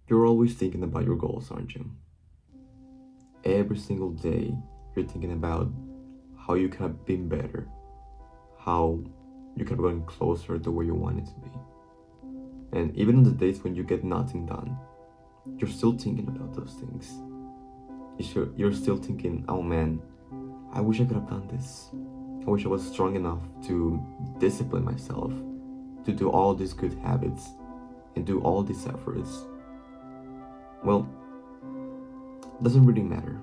You're always thinking about your goals, aren't you? Every single day, you're thinking about how you could have been better, how you could have gotten closer to where you wanted to be. And even on the days when you get nothing done, you're still thinking about those things. You're still thinking, oh man, I wish I could have done this. I wish I was strong enough to discipline myself, to do all these good habits, and do all these efforts. Well, it doesn't really matter.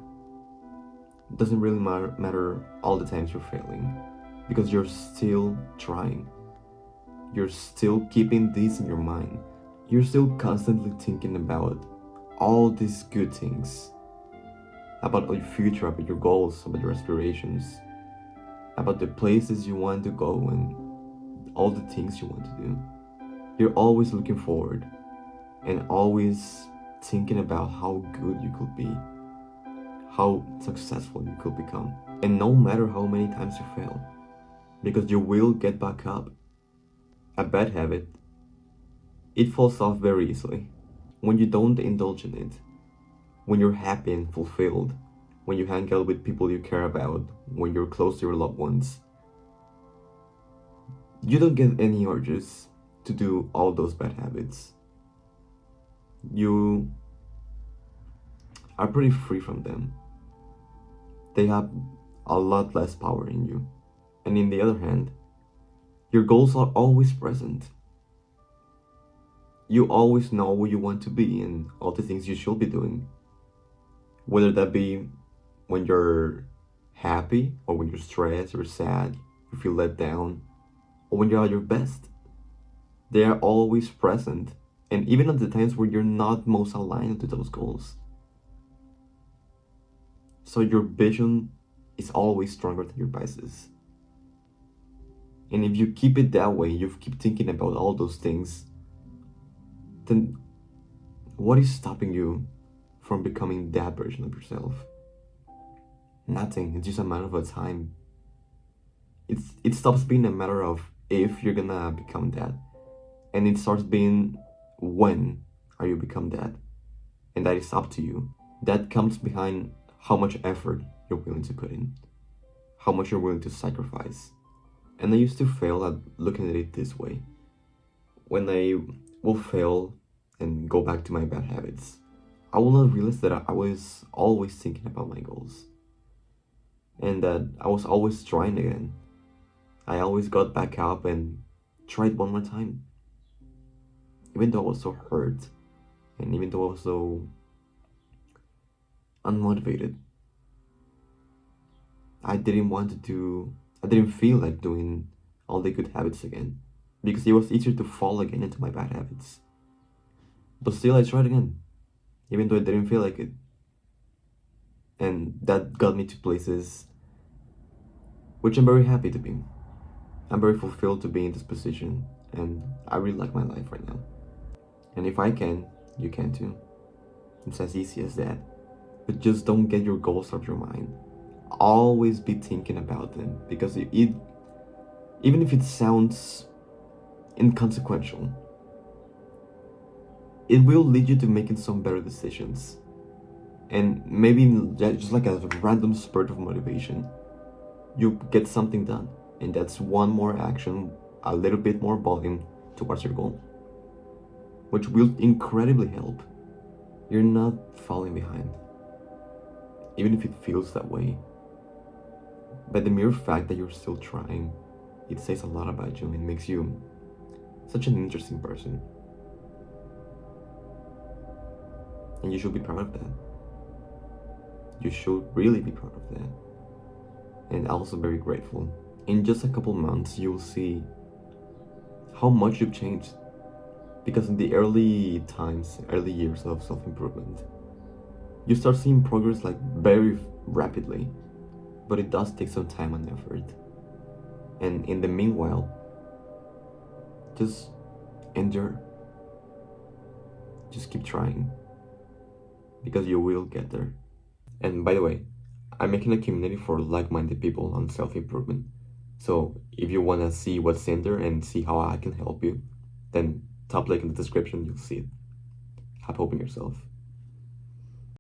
It doesn't really matter all the times you're failing, because you're still trying. You're still keeping this in your mind. You're still constantly thinking about all these good things, about your future, about your goals, about your aspirations, about the places you want to go and all the things you want to do. You're always looking forward and always thinking about how good you could be, how successful you could become. And no matter how many times you fail, because you will get back up. A bad habit, it falls off very easily. When you don't indulge in it, when you're happy and fulfilled, when you hang out with people you care about, when you're close to your loved ones, you don't get any urges to do all those bad habits. You are pretty free from them. They have a lot less power in you. And in the other hand, your goals are always present. You always know where you want to be and all the things you should be doing. Whether that be when you're happy, or when you're stressed or sad, you feel let down, or when you're at your best. They are always present, and even at the times where you're not most aligned to those goals. So your vision is always stronger than your biases. And if you keep it that way, you keep thinking about all those things, then what is stopping you from becoming that version of yourself? Nothing. It's just a matter of time. It stops being a matter of if you're gonna become that, and it starts being when are you become that, and that is up to you. That comes behind how much effort you're willing to put in, how much you're willing to sacrifice. And I used to fail at looking at it this way. When I will fail and go back to my bad habits, I will not realize that I was always thinking about my goals, and that I was always trying again. I always got back up and tried one more time. Even though I was so hurt, and even though I was so unmotivated, I didn't feel like doing all the good habits again, because it was easier to fall again into my bad habits. But still, I tried again, even though I didn't feel like it. And that got me to places which I'm very happy to be. I'm very fulfilled to be in this position, and I really like my life right now. And if I can, you can too. It's as easy as that. But just don't get your goals out of your mind. Always be thinking about them, because even if it sounds inconsequential, it will lead you to making some better decisions. And maybe just like a random spurt of motivation, you get something done. And that's one more action, a little bit more volume towards your goal, which will incredibly help. You're not falling behind, even if it feels that way. But the mere fact that you're still trying, it says a lot about you and makes you such an interesting person. And you should be proud of that. You should really be proud of that. And also very grateful. In just a couple months, you'll see how much you've changed. Because in the early years of self-improvement, you start seeing progress like very rapidly, but it does take some time and effort. And in the meanwhile, just endure. Just keep trying, because you will get there. And by the way, I'm making a community for like-minded people on self-improvement. So if you want to see what's in there and see how I can help you, then top link in the description, you'll see it. have hope in yourself.